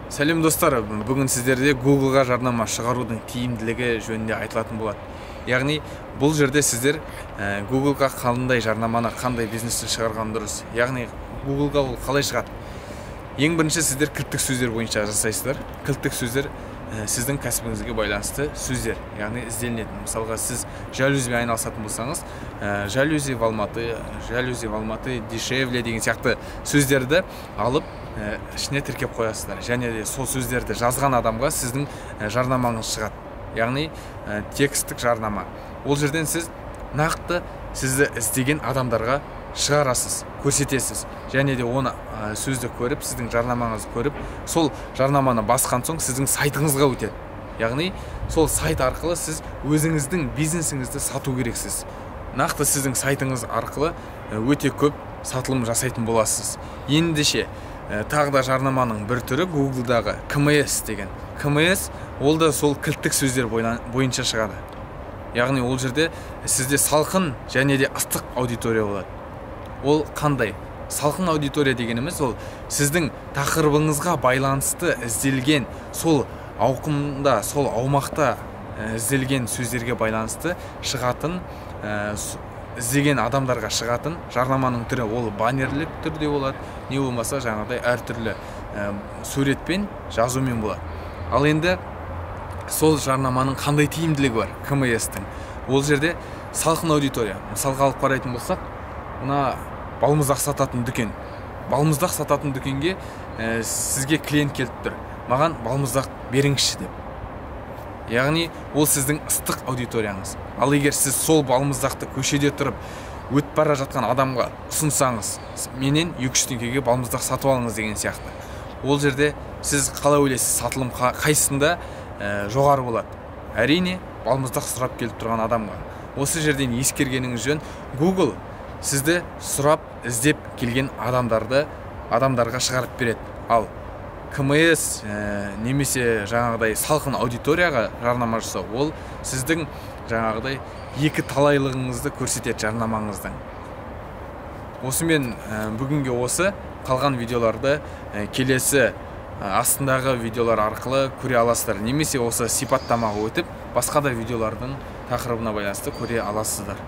Сәлем достар, бүгін сіздерде Google-ға жарнама шығарудың тиімділігі жөнінде айтылатын болады. Яғни, бұл жерде сіздер Google-ға қандай жарнаманы, қандай бизнесті шығарған дұрыс. Яғни, Google-ға ол қалай шығады? Ең бірінші сіздер кілттік сөздер бойынша жасайсыздар. Кілттік сөздер сіздің кәсібіңізге байланысты сөздер, яғни ізделінетін. Мысалға, сіз жалюзимен айналысатын болсаңыз, жалюзи в Алматы, дешевле деген сияқты сөздерді алып ішіне тіркеп қоясыздар. Және де сол сөздерді жазған адамға сіздің жарнамаңыз шығады. Яғни текстік жарнама. Ол жерден сіз нақты сізді іздеген адамдарға шығарасыз, көрсетесіз. Және де оны сөзді көріп, сіздің жарнамаңызды көріп, сол жарнаманы басқан соң сіздің сайтыңызға өтеді. Яғни сол сайт арқылы сіз өзіңіздің бизнесіңізді сату керексіз. Нақты сіздің сайтыңыз арқылы өте көп сатылым жасайтын боласыз. Ендеше тағы да жарнаманың бір түрі Google-дағы КМС деген. КМС ол да сол кілттік сөздер бойынша шығады. Яғни ол жерде сізде салқын және де ыстық аудитория болады. Ол қандай? Салқын аудитория дегеніміз ол сіздің тақырыбыңызға байланысты ізделген, сол ауқымда, сол аумақта ізделген сөздерге байланысты шығатын, іздеген адамдарға шығатын жарнаманың түрі. Ол баннерлік түрде болады, не болмаса жаңағыдай әртүрлі суретпен, жазумен болады. Ал енді сол жарнаманың қандай тиімділігі бар КМС-тің? Ол жерде салқын аудитория. Мысалға алып қарайтын болсақ, мына балмұздақ сататын дүкен. Балмұздақ сататын дүкенге сізге клиент келіп тұр. Маған балмұздақ беріңізші деп. Яғни ол сіздің ыстық аудиторияңыз. Ал егер сіз сол балмұздақты көшеде тұрып өтіп бара жатқан адамға ұсынсаңыз, менен 2-3 теңгеге балмұздақ сатып алыңыз деген сияқты. Ол жерде сіз қалай ойлайсыз, сатылым қайсында жоғары болады? Әрине, балмұздақ сұрап келіп тұрған адамға. Осы жерден ескергеніңіз жөн, Google сізді сұрап, іздеп келген адамдарға шығарып береді. Ал КМС немесе жаңағыдай салқын аудиторияға жарнама жасау, ол сіздің жаңағыдай екі талайлығыңызды көрсетеді жарнамаңыздың. Осымен бүгінге осы, қалған видеоларды келесі астындағы видеолар арқылы көре аласыздар. Немесе осы сипаттамаға өтіп, басқа да видеолардың тақырыбына байланысты көре аласыздар.